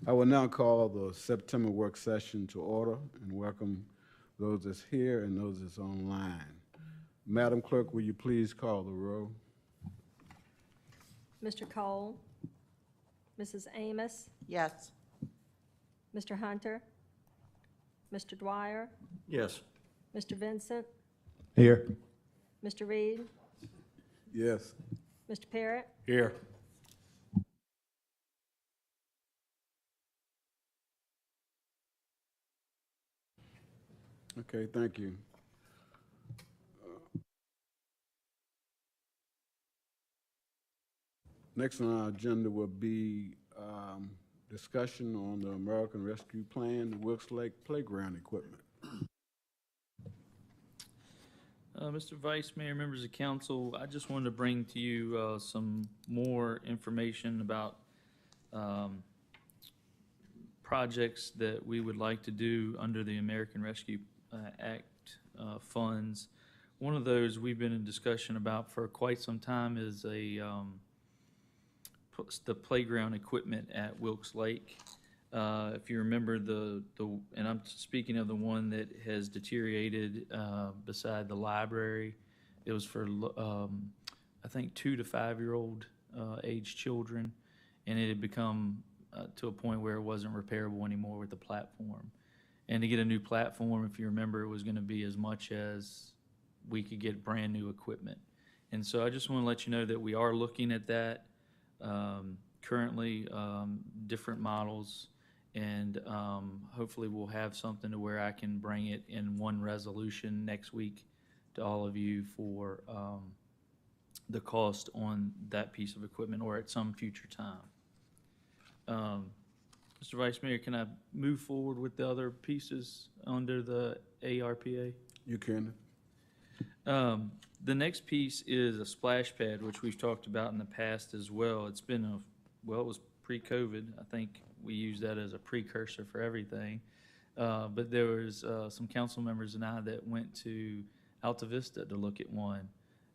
I will now call the September work session to order and welcome those that's here and those that's online. Madam Clerk, will you please call the roll? Mr. Cole, Mrs. Amos, Yes. Mr. Hunter, Mr. Dwyer, Yes. Mr. Vincent, Here. Mr. Reed, Yes. Mr. Parrott, Here. Okay, thank you. Next on our agenda will be discussion on the American Rescue Plan, the Wilkes Lake Playground equipment. Mr. Vice Mayor, members of council, I just wanted to bring to you some more information about projects that we would like to do under the American Rescue Act funds. One of those we've been in discussion about for quite some time is the playground equipment at Wilkes Lake. If you remember and I'm speaking of the one that has deteriorated beside the library. It was for I think 2 to 5 year old age children, and it had become to a point where it wasn't repairable anymore with the platform. And to get a new platform, if you remember, it was going to be as much as we could get brand new equipment. And so I just want to let you know that we are looking at that currently, different models. And hopefully we'll have something to where I can bring it in one resolution next week to all of you for the cost on that piece of equipment or at some future time. Mr. Vice Mayor, can I move forward with the other pieces under the ARPA? You can. The next piece is a splash pad, which we've talked about in the past as well. It's been it was pre-COVID. I think we used that as a precursor for everything. But there was some council members and I that went to Alta Vista to look at one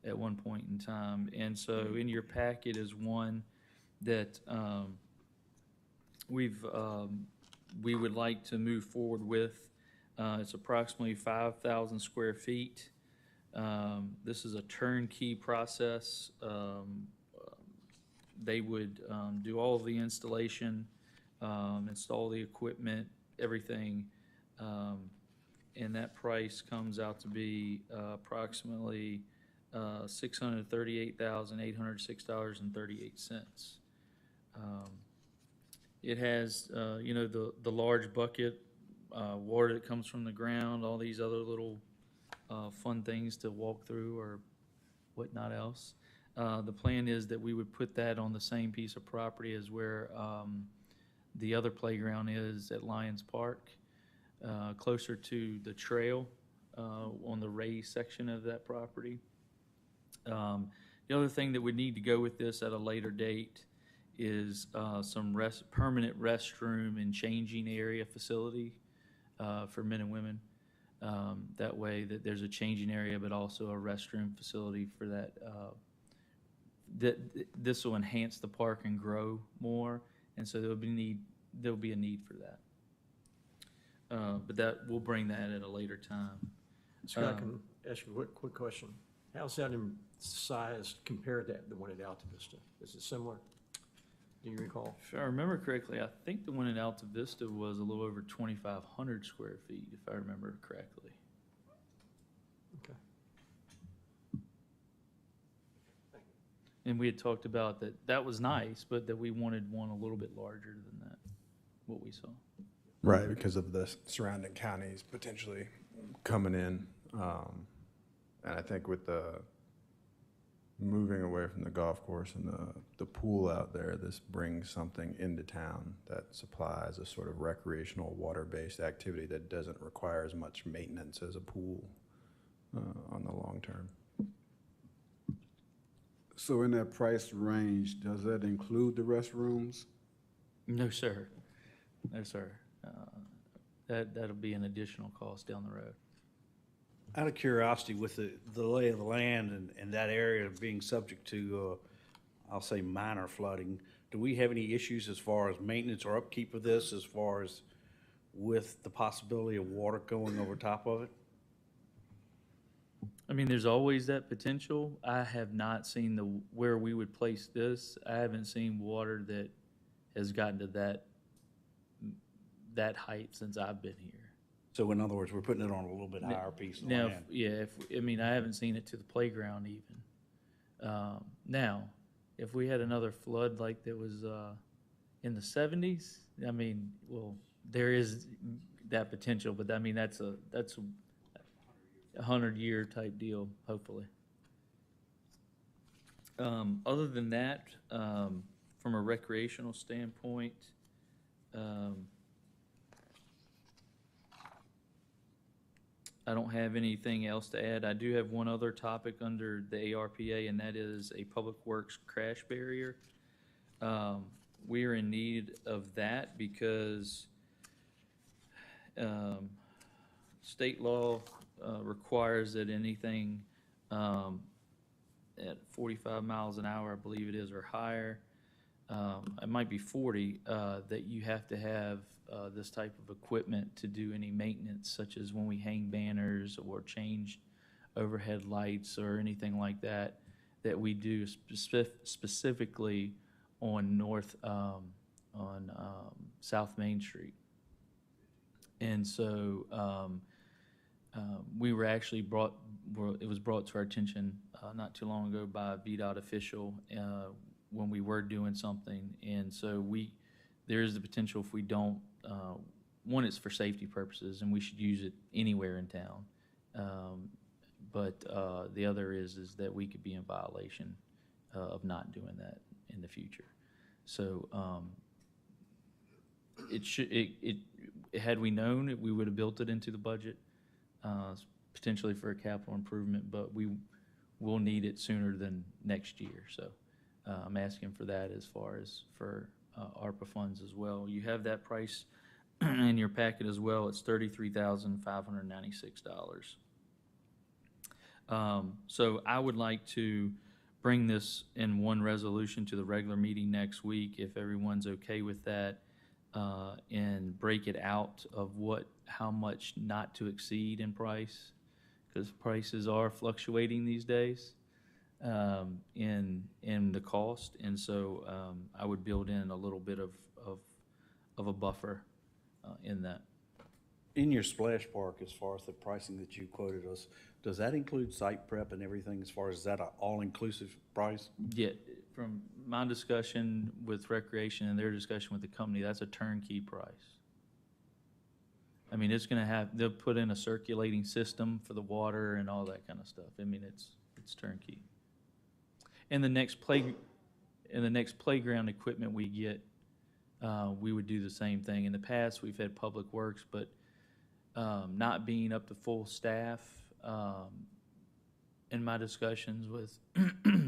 at one point in time. And so in your packet is one that we would like to move forward with. It's approximately 5,000 square feet. This is a turnkey process. They would do all of the installation, install the equipment, everything, and that price comes out to be approximately $638,806.38. It has, the large bucket, water that comes from the ground, all these other little fun things to walk through or whatnot else. The plan is that we would put that on the same piece of property as where the other playground is at Lions Park, closer to the trail on the raised section of that property. The other thing that would need to go with this at a later date is some permanent restroom and changing area facility for men and women. That way that there's a changing area, but also a restroom facility for that. This will enhance the park and grow more, and so there'll be a need for that. But we'll bring that at a later time. Scott, I can ask you a quick question. How's that in size compared to the one at Alta Vista? Is it similar? Do you recall? If I remember correctly, I think the one in Alta Vista was a little over 2,500 square feet, if I remember correctly. Okay. And we had talked about that was nice, but that we wanted one a little bit larger than that, what we saw. Right, because of the surrounding counties potentially coming in. And I think with the moving away from the golf course and the pool out there, this brings something into town that supplies a sort of recreational water-based activity that doesn't require as much maintenance as a pool on the long term. So in that price range, does that include the restrooms? No, sir. No, sir. That'll be an additional cost down the road. Out of curiosity, with the lay of the land and that area being subject to, I'll say minor flooding, do we have any issues as far as maintenance or upkeep of this, as far as with the possibility of water going over top of it? I mean, there's always that potential. I have not seen where we would place this. I haven't seen water that has gotten to that height since I've been here. So in other words, we're putting it on a little bit higher piece of Now, land. I mean, I haven't seen it to the playground even. Now, if we had another flood like that was in the 70s, I mean, well, there is that potential, but I mean, that's a 100-year type deal, hopefully. Other than that, from a recreational standpoint, I don't have anything else to add. I do have one other topic under the ARPA, and that is a public works crash barrier. We are in need of that because state law requires that anything at 45 miles an hour, I believe it is, or higher, it might be 40, that you have to have this type of equipment to do any maintenance, such as when we hang banners or change overhead lights or anything like that, that we do specifically on South Main Street. And so we were actually it was brought to our attention not too long ago by a VDOT official when we were doing something. And so there is the potential if we don't, one, it's for safety purposes, and we should use it anywhere in town. But the other is that we could be in violation of not doing that in the future. So had we known, we would have built it into the budget, potentially for a capital improvement, but we will need it sooner than next year. So I'm asking for that as far as for ARPA funds as well. You have that price in your packet as well. It's $33,596. So I would like to bring this in one resolution to the regular meeting next week, if everyone's okay with that, and break it out of how much not to exceed in price, because prices are fluctuating these days in the cost, and so I would build in a little bit of a buffer in that. In your splash park, as far as the pricing that you quoted us, does that include site prep and everything, as far as is that an all-inclusive price? Yeah, from my discussion with Recreation and their discussion with the company, that's a turnkey price. I mean, they'll put in a circulating system for the water and all that kind of stuff. I mean, it's turnkey. And the next playground equipment we get, we would do the same thing. In the past, we've had Public Works, but not being up to full staff, in my discussions with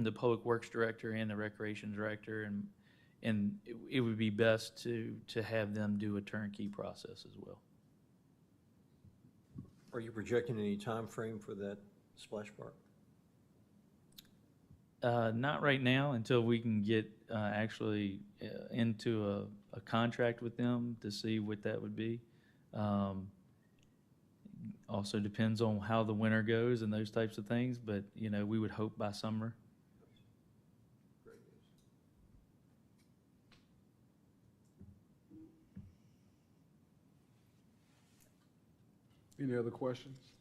the Public Works Director and the Recreation Director, and it would be best to have them do a turnkey process as well. Are you projecting any time frame for that splash park? Not right now, until we can get actually into a contract with them to see what that would be. Also depends on how the winter goes and those types of things, but we would hope by summer. Any other questions?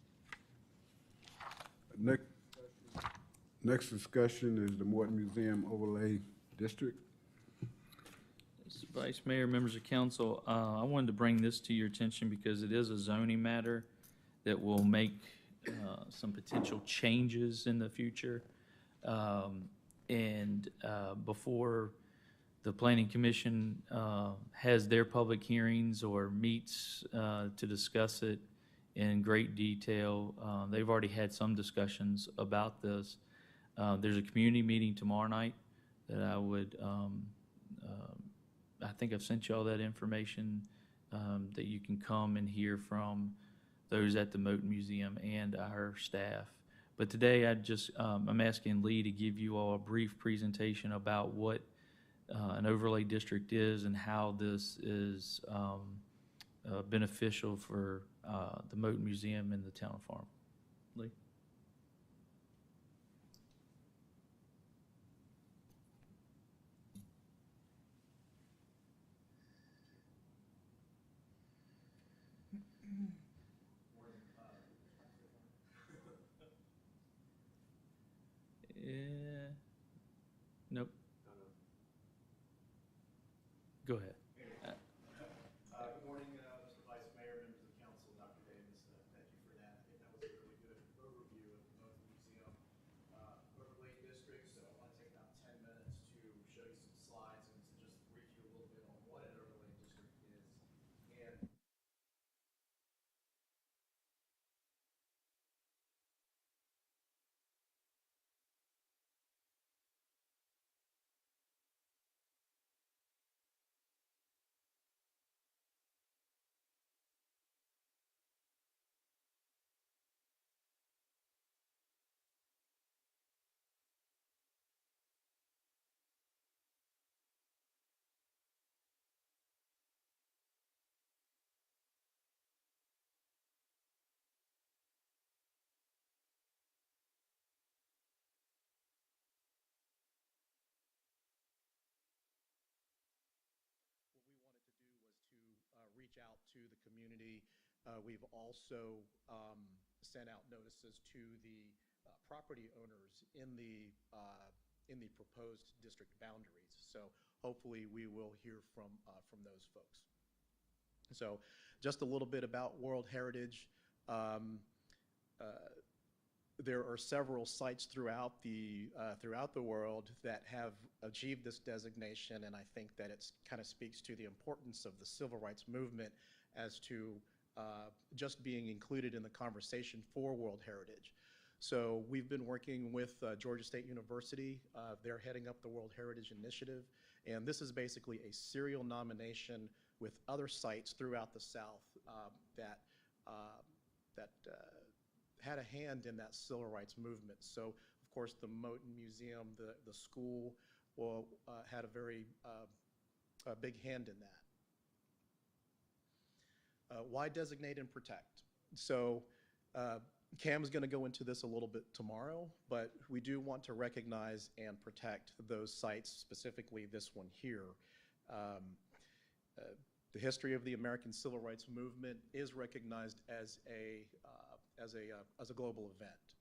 Next discussion is the Morton Museum Overlay District. Vice Mayor, members of council, I wanted to bring this to your attention because it is a zoning matter that will make some potential changes in the future. Before the Planning Commission has their public hearings or meets to discuss it in great detail, they've already had some discussions about this. There's a community meeting tomorrow night that I would, I think I've sent you all that information, that you can come and hear from those at the Morton Museum and our staff. But today I'm asking Lee to give you all a brief presentation about what an overlay district is and how this is beneficial for the Morton Museum and the town of Farm. Lee? Yeah. Nope. Go ahead. Good morning, Mr. Vice Mayor, members of council, Dr. Davis. Thank you for that. I think that was a really good overview of the Morton Museum overlay district. So I want to take about 10 minutes to show you some slides and to just brief you a little bit on what an overlay district is. And what we wanted to do was to reach out to the community. We've also sent out notices to the property owners in the proposed district boundaries. So hopefully we will hear from those folks. So just a little bit about World Heritage. There are several sites throughout the world that have achieved this designation, and I think that it kind of speaks to the importance of the civil rights movement as to just being included in the conversation for World Heritage. So we've been working with Georgia State University. They're heading up the World Heritage Initiative, and this is basically a serial nomination with other sites throughout the South that had a hand in that civil rights movement. So, of course, the Morton Museum, the school, had a very big hand in that. Why designate and protect? So, Cam's going to go into this a little bit tomorrow, but we do want to recognize and protect those sites, specifically this one here. The history of the American Civil Rights Movement is recognized as a global event.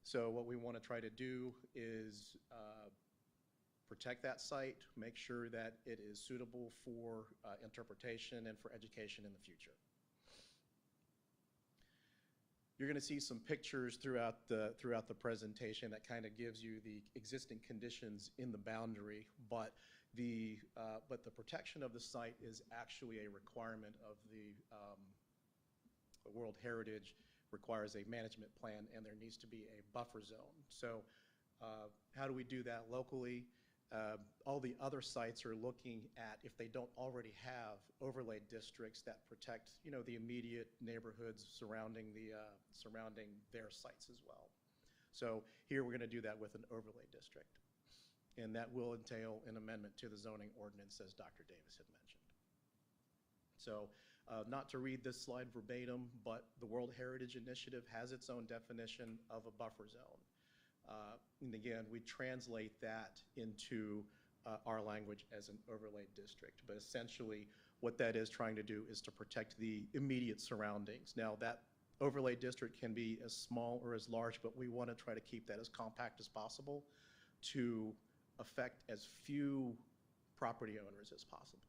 So what we want to try to do is protect that site, make sure that it is suitable for interpretation and for education in the future. You're going to see some pictures throughout the presentation that kind of gives you the existing conditions in the boundary, but the protection of the site is actually a requirement of the World Heritage. Requires a management plan, and there needs to be a buffer zone. So how do we do that locally? All the other sites are looking at, if they don't already have overlay districts that protect, the immediate neighborhoods surrounding their sites as well. So here we're going to do that with an overlay district, and that will entail an amendment to the zoning ordinance, as Dr. Davis had mentioned. So not to read this slide verbatim, but the World Heritage Initiative has its own definition of a buffer zone. And again, we translate that into our language as an overlay district. But essentially, what that is trying to do is to protect the immediate surroundings. Now, that overlay district can be as small or as large, but we want to try to keep that as compact as possible to affect as few property owners as possible.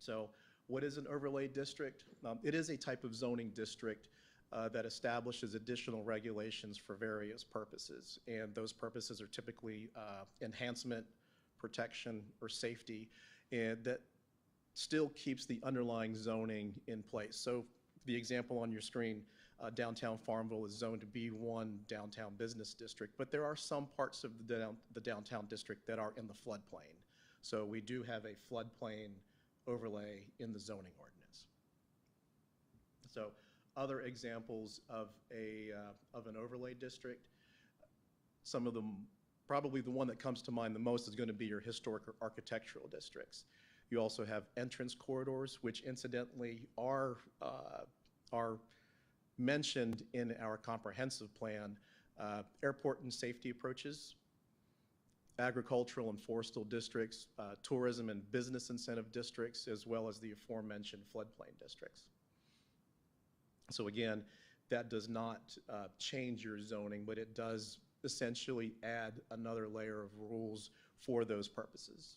So what is an overlay district? It is a type of zoning district that establishes additional regulations for various purposes. And those purposes are typically enhancement, protection, or safety, and that still keeps the underlying zoning in place. So the example on your screen, downtown Farmville is zoned B1 downtown business district, but there are some parts of the downtown district that are in the floodplain. So we do have a floodplain overlay in the zoning ordinance. So other examples of an overlay district, some of them probably the one that comes to mind the most is going to be your historic or architectural districts. You also have entrance corridors, which incidentally are mentioned in our comprehensive plan. Airport and safety approaches, agricultural and forestal districts, tourism and business incentive districts, as well as the aforementioned floodplain districts. So again, that does not change your zoning, but it does essentially add another layer of rules for those purposes.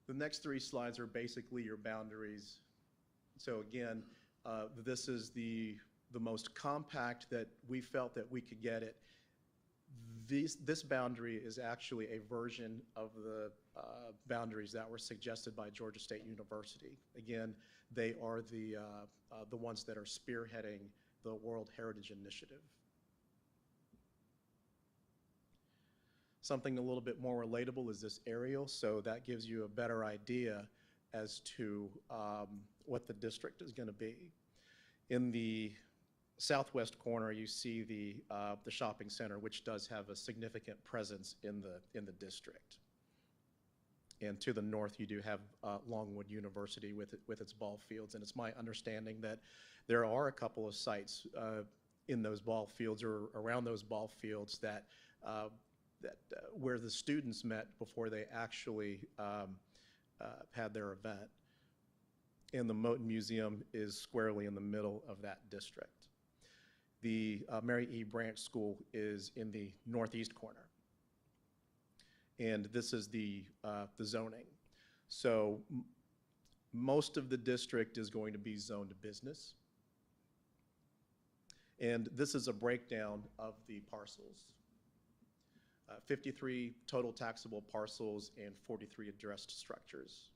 The next 3 slides are basically your boundaries. So again, this is the most compact that we felt that we could get it. This boundary is actually a version of the boundaries that were suggested by Georgia State University. Again, they are the ones that are spearheading the World Heritage Initiative. Something a little bit more relatable is this aerial, so that gives you a better idea as to what the district is going to be. In the southwest corner, you see the shopping center, which does have a significant presence in the district. And to the north, you do have Longwood University with its ball fields, and it's my understanding that there are a couple of sites in those ball fields or around those ball fields that where the students met before they actually had their event. And the Morton Museum is squarely in the middle of that district. The Mary E. Branch School is in the northeast corner. And this is the zoning. So most of the district is going to be zoned business. And this is a breakdown of the parcels. 53 total taxable parcels and 43 addressed structures.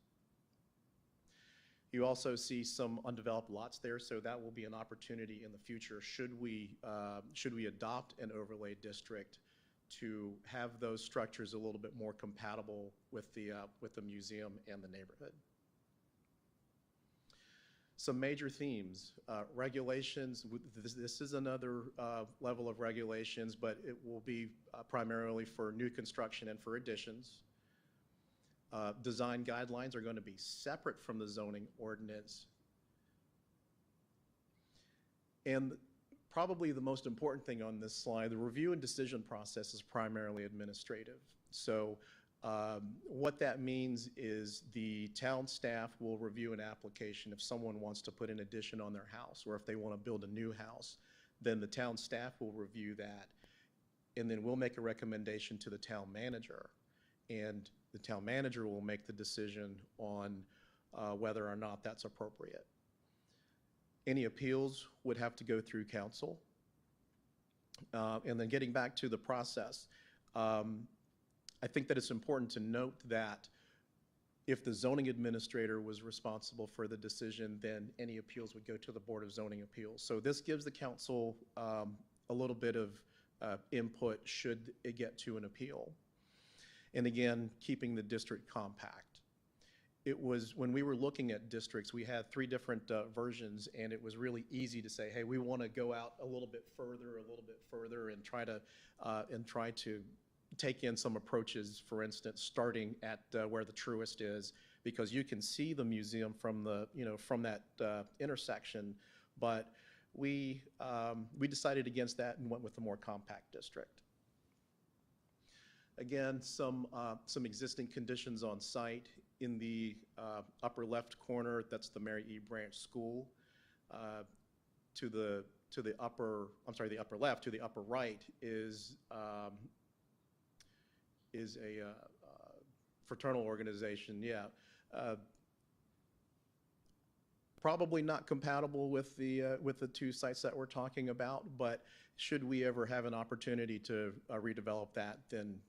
You also see some undeveloped lots there, so that will be an opportunity in the future should we adopt an overlay district to have those structures a little bit more compatible with the museum and the neighborhood. Some major themes, regulations. This is another level of regulations, but it will be primarily for new construction and for additions. Design guidelines are going to be separate from the zoning ordinance. And probably the most important thing on this slide, the review and decision process is primarily administrative. So what that means is the town staff will review an application if someone wants to put an addition on their house, or if they want to build a new house, then the town staff will review that, and then we'll make a recommendation to the town manager, and the town manager will make the decision on whether or not that's appropriate. Any appeals would have to go through council. And then getting back to the process, I think that it's important to note that if the zoning administrator was responsible for the decision, then any appeals would go to the Board of Zoning Appeals. So this gives the council a little bit of input should it get to an appeal. And again, keeping the district compact. It was, when we were looking at districts, we had 3 different versions, and it was really easy to say, hey, we want to go out a little bit further, and try to take in some approaches, for instance, starting at where the Truist is, because you can see the museum from the, from that intersection, but we decided against that and went with a more compact district. Again, some existing conditions on site. In the upper left corner, that's the Mary E. Branch School. To the upper left, to the upper right is a fraternal organization. Yeah, probably not compatible with the 2 sites that we're talking about. But should we ever have an opportunity to redevelop that, then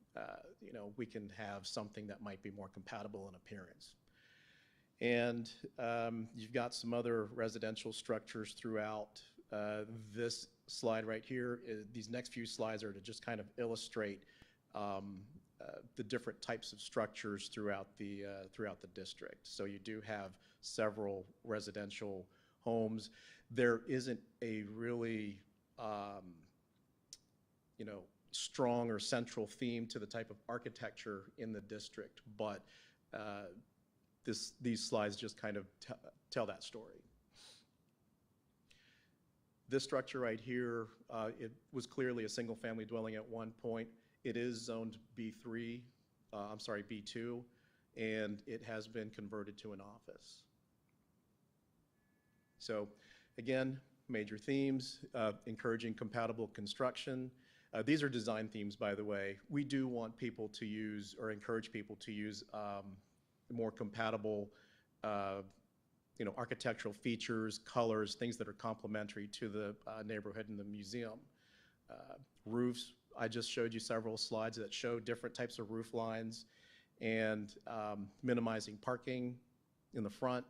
we can have something that might be more compatible in appearance. And you've got some other residential structures throughout. This slide right here, these next few slides are to just kind of illustrate the different types of structures throughout the district. So you do have several residential homes. There isn't a really strong or central theme to the type of architecture in the district, but these slides just kind of tell that story. This structure right here, it was clearly a single-family dwelling at one point. It is zoned B3, B2, and it has been converted to an office. So again, major themes, encouraging compatible construction. These are design themes, by the way. We do want people to use, or encourage people to use more compatible architectural features, colors, things that are complementary to the neighborhood and the museum. Roofs, I just showed you several slides that show different types of roof lines, and minimizing parking in the front.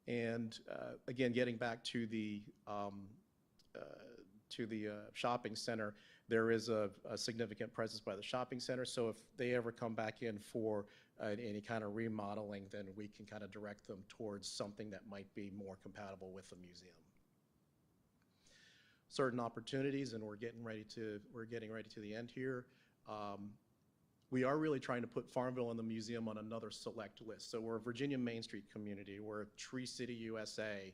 And again, getting back to the shopping center, there is a significant presence by the shopping center. So if they ever come back in for any kind of remodeling, then we can kind of direct them towards something that might be more compatible with the museum. Certain opportunities, and we're getting ready to the end here. We are really trying to put Farmville and the museum on another select list. So we're a Virginia Main Street community. We're a Tree City, USA.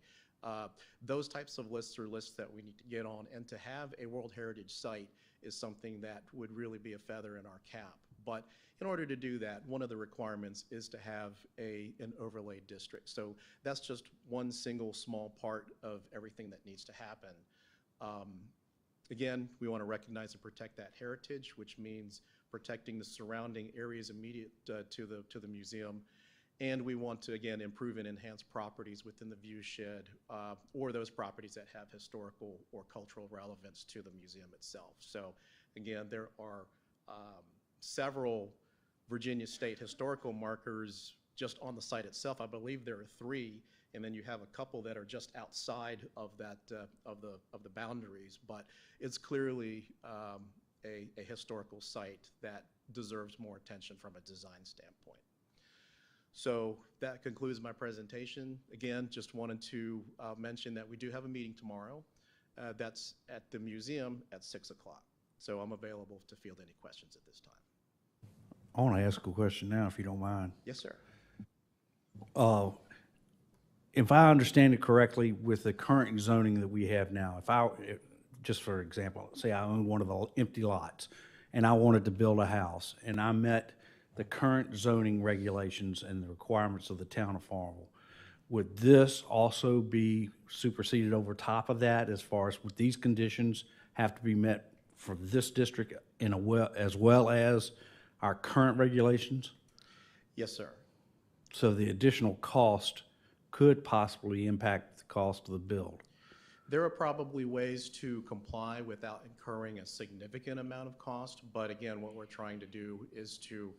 Those types of lists are lists that we need to get on, and to have a World Heritage site is something that would really be a feather in our cap. But in order to do that, one of the requirements is to have an overlay district. So that's just one single small part of everything that needs to happen. Again, we want to recognize and protect that heritage, which means protecting the surrounding areas immediate to the museum. And we want to, again, improve and enhance properties within the view shed, or those properties that have historical or cultural relevance to the museum itself. So again, there are several Virginia State historical markers just on the site itself. I believe there are 3, and then you have a couple that are just outside of that of the boundaries. But it's clearly a historical site that deserves more attention from a design standpoint. So that concludes my presentation. Again, just wanted to mention that we do have a meeting tomorrow. That's at the museum at 6 o'clock. So I'm available to field any questions at this time. I want to ask a question now, if you don't mind. Yes, sir. If I understand it correctly, with the current zoning that we have now, just for example, say I own one of the empty lots and I wanted to build a house and I met the current zoning regulations and the requirements of the town of Farmville, would this also be superseded over top of that, as far as would these conditions have to be met for this district as well as our current regulations? Yes, sir. So the additional cost could possibly impact the cost of the build. There are probably ways to comply without incurring a significant amount of cost, but again, what we're trying to do is to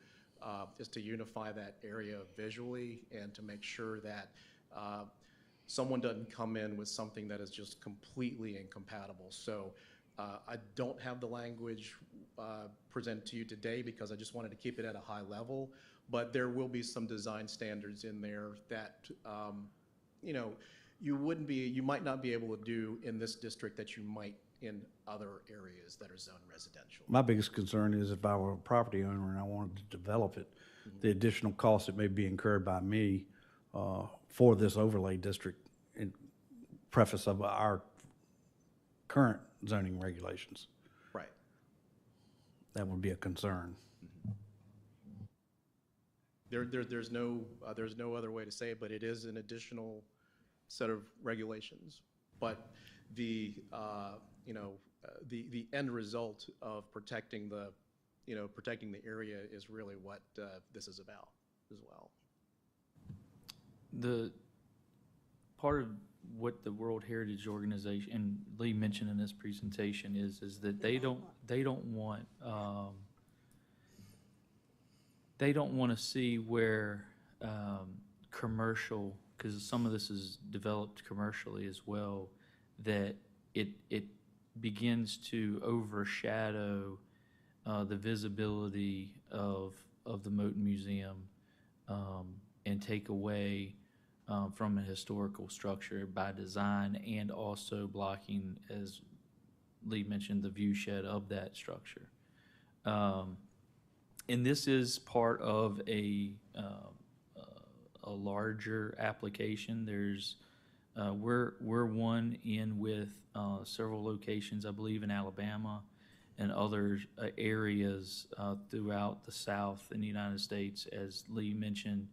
unify that area visually and to make sure that someone doesn't come in with something that is just completely incompatible. So I don't have the language presented to you today because I just wanted to keep it at a high level, but there will be some design standards in there that you might not be able to do in this district that you might in other areas that are zoned residential. My biggest concern is if I were a property owner and I wanted to develop it, the additional cost that may be incurred by me for this overlay district in preface of our current zoning regulations. Right. That would be a concern. There's no other way to say it, but it is an additional set of regulations. But the end result of protecting the area is really what this is about as well. The part of what the World Heritage Organization, and Lee mentioned in his presentation, is that they don't want to see where commercial, because some of this is developed commercially as well, that it begins to overshadow the visibility of the Morton Museum and take away from a historical structure by design, and also blocking, as Lee mentioned, the view shed of that structure. And this is part of a larger application. There's, we're one in with several locations, I believe, in Alabama and other areas throughout the South in the United States, as Lee mentioned,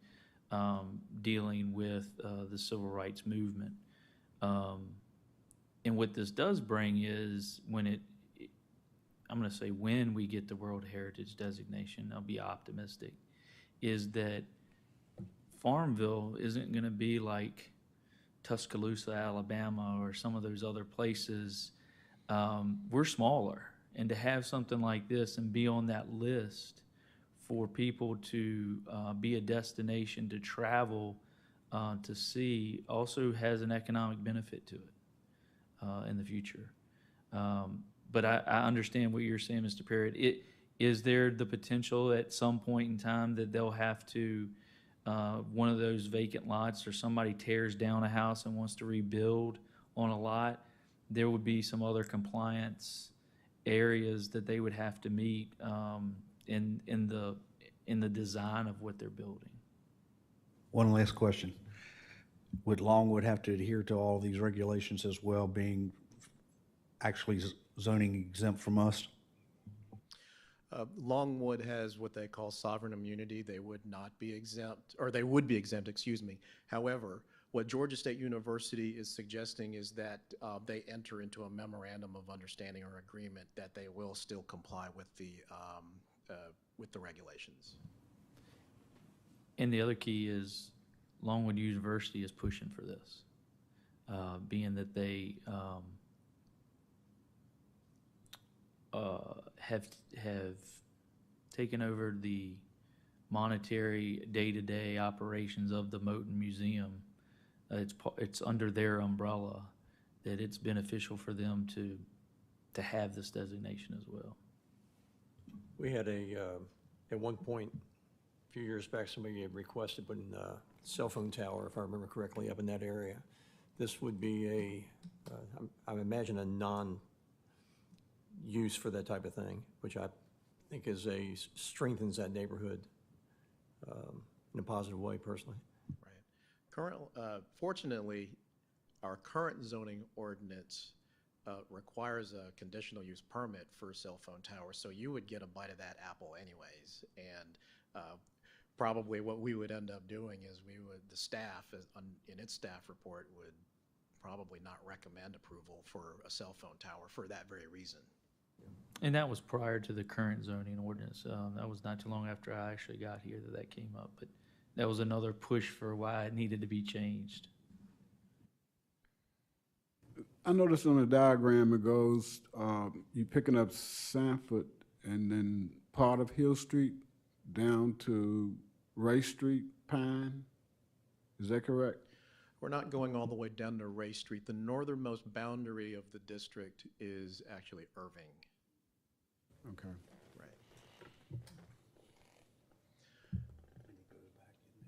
dealing with the civil rights movement. And what this does bring is I'm going to say when we get the World Heritage designation, I'll be optimistic, is that Farmville isn't going to be like Tuscaloosa, Alabama, or some of those other places. We're smaller, and to have something like this and be on that list for people to be a destination to travel to see also has an economic benefit to it in the future. But I understand what you're saying, Mr. Parrott. Is there the potential at some point in time that they'll have to, one of those vacant lots or somebody tears down a house and wants to rebuild on a lot, there would be some other compliance areas that they would have to meet in the design of what they're building? One last question. Would Longwood have to adhere to all these regulations as well, being actually zoning exempt from us? Longwood has what they call sovereign immunity. They would not be exempt, or they would be exempt, excuse me. However, what Georgia State University is suggesting is that they enter into a memorandum of understanding or agreement that they will still comply with the regulations. And the other key is Longwood University is pushing for this, being that they have taken over the monetary day-to-day operations of the Morton Museum. It's under their umbrella that it's beneficial for them to have this designation as well. We had at one point, a few years back, somebody had requested putting a cell phone tower, if I remember correctly, up in that area. This would be I would imagine a non-use for that type of thing, which I think strengthens that neighborhood in a positive way, personally. Fortunately, our current zoning ordinance requires a conditional use permit for cell phone towers, so you would get a bite of that apple anyways. And probably what we would end up doing is the staff, in its staff report, would probably not recommend approval for a cell phone tower for that very reason. And that was prior to the current zoning ordinance. That was not too long after I actually got here that came up, but that was another push for why it needed to be changed. I noticed on the diagram it goes, you picking up Sanford and then part of Hill Street down to Ray Street, Pine. Is that correct? We're not going all the way down to Ray Street. The northernmost boundary of the district is actually Irving. Okay. Right.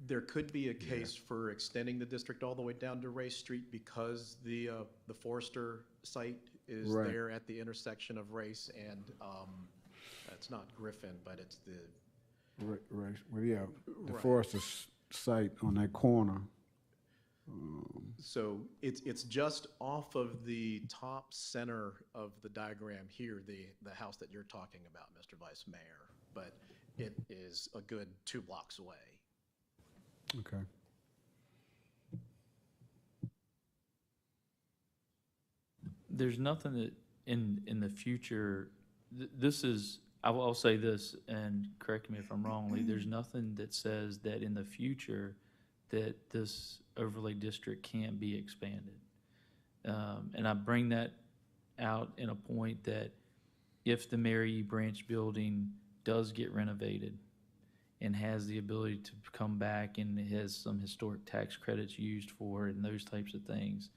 There could be a case for extending the district all the way down to Ray Street because the Forrester site is Right. there at the intersection of Race and it's not Griffin, but it's the Right. Well, yeah, the Right. Forrester site on that corner. So it's just off of the top center of the diagram here, the house that you're talking about, Mr. Vice Mayor, but it is a good 2 blocks away. Okay. There's nothing that in the future, this is, I'll say this, and correct me if I'm wrong, Lee, there's nothing that says that in the future that this overlay district can't be expanded. And I bring that out in a point that if the Mary E. Branch building does get renovated and has the ability to come back and has some historic tax credits used for it and those types of things,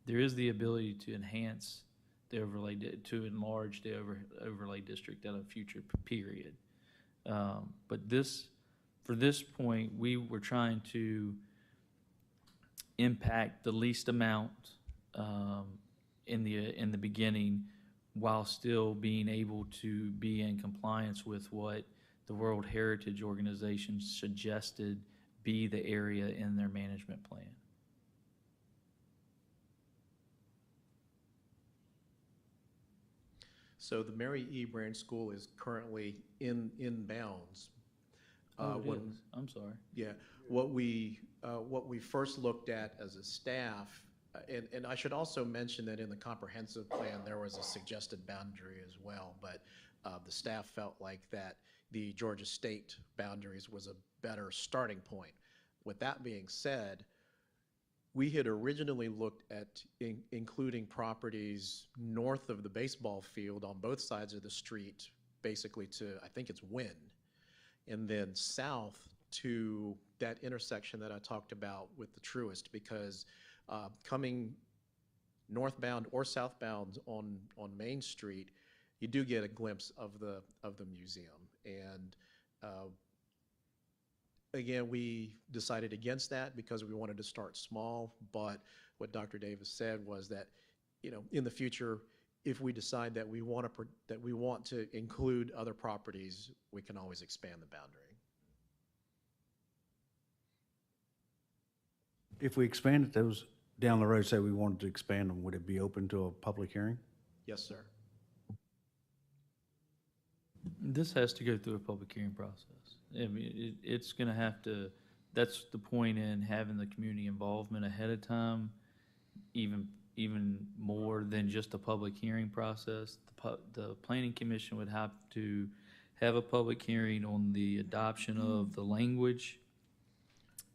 there is the ability to enhance the overlay, to enlarge the overlay district at a future period. But for this point, we were trying to impact the least amount in the beginning while still being able to be in compliance with what the World Heritage Organization suggested be the area in their management plan. So the Mary E. Branch School is currently in bounds. Oh, it When- is. I'm sorry. Yeah, what we first looked at as a staff, and I should also mention that in the comprehensive plan, there was a suggested boundary as well, but the staff felt like that the Georgia State boundaries was a better starting point. With that being said, we had originally looked at including properties north of the baseball field on both sides of the street, basically to, I think it's Wynn, and then south to that intersection that I talked about with the Truist, because coming northbound or southbound on Main Street, you do get a glimpse of the museum. And again, we decided against that because we wanted to start small, but what Dr. Davis said was that, you know, in the future, if we decide that we want to include other properties, we can always expand the boundary. If we expanded those down the road, say we wanted to expand them, would it be open to a public hearing? Yes, sir. This has to go through a public hearing process. I mean, it's going to have to, that's the point in having the community involvement ahead of time, even more than just a public hearing process. The Planning Commission would have to have a public hearing on the adoption of the language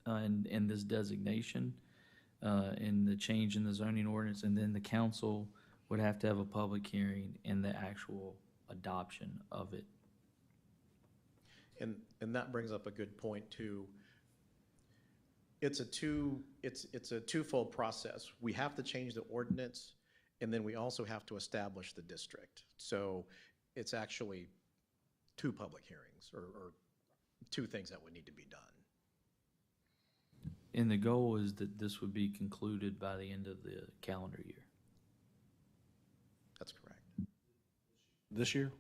and this designation and the change in the zoning ordinance, and then the council would have to have a public hearing and the actual adoption of it. And that brings up a good point too. It's a twofold process. We have to change the ordinance, and then we also have to establish the district. So it's actually two public hearings or two things that would need to be done. And the goal is that this would be concluded by the end of the calendar year. That's correct. This year?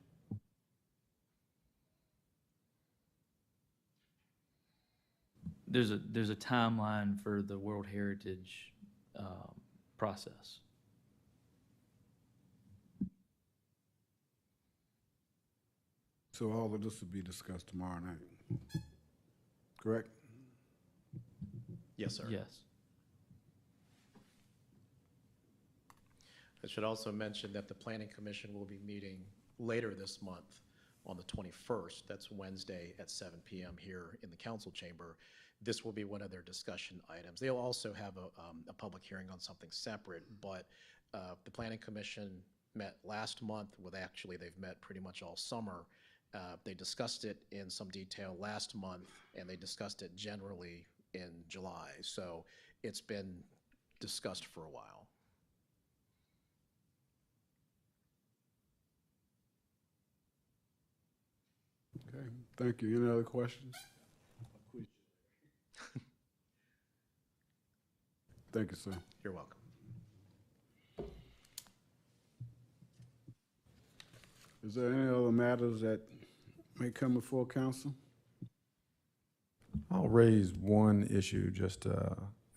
There's a timeline for the World Heritage process. So all of this will be discussed tomorrow night, correct? Yes, sir. Yes. I should also mention that the Planning Commission will be meeting later this month on the 21st. That's Wednesday at 7 p.m. here in the council chamber. This will be one of their discussion items. They'll also have a public hearing on something separate, but the Planning Commission met last month they've met pretty much all summer. They discussed it in some detail last month, and they discussed it generally in July. So it's been discussed for a while. Okay, thank you. Any other questions? Thank you, sir. You're welcome. Is there any other matters that may come before council? I'll raise one issue just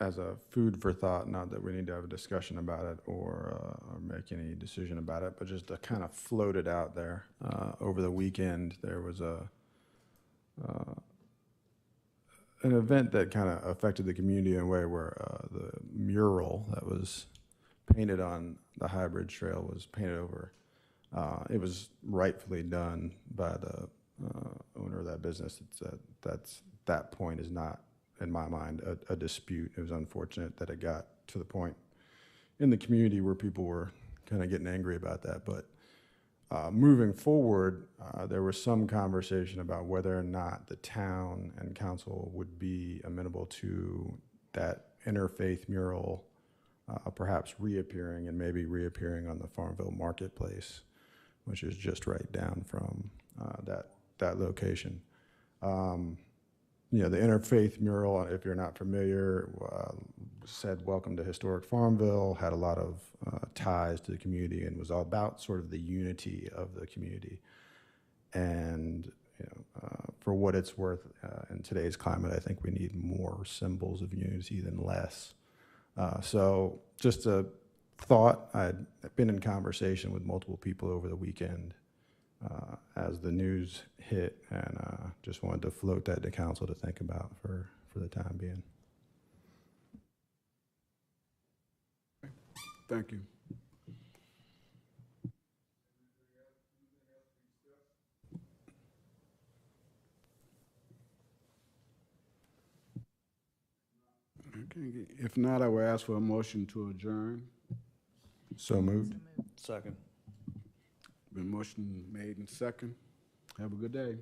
as a food for thought, not that we need to have a discussion about it or make any decision about it, but just to kind of float it out there. Over the weekend, there was an event that kind of affected the community in a way where the mural that was painted on the High Bridge Trail was painted over. It was rightfully done by the owner of that business. That point is not, in my mind, a dispute. It was unfortunate that it got to the point in the community where people were kind of getting angry about that. But moving forward, there was some conversation about whether or not the town and council would be amenable to that interfaith mural perhaps reappearing, and maybe reappearing on the Farmville Marketplace, which is just right down from that location. The interfaith mural, if you're not familiar, said welcome to historic Farmville, had a lot of ties to the community, and was all about sort of the unity of the community. And for what it's worth, in today's climate, I think we need more symbols of unity than less. So just a thought. I'd been in conversation with multiple people over the weekend as the news hit, and just wanted to float that to council to think about for the time being. Thank you. Okay, if not, I will ask for a motion to adjourn. So moved. Second. Been motion made and second. Have a good day.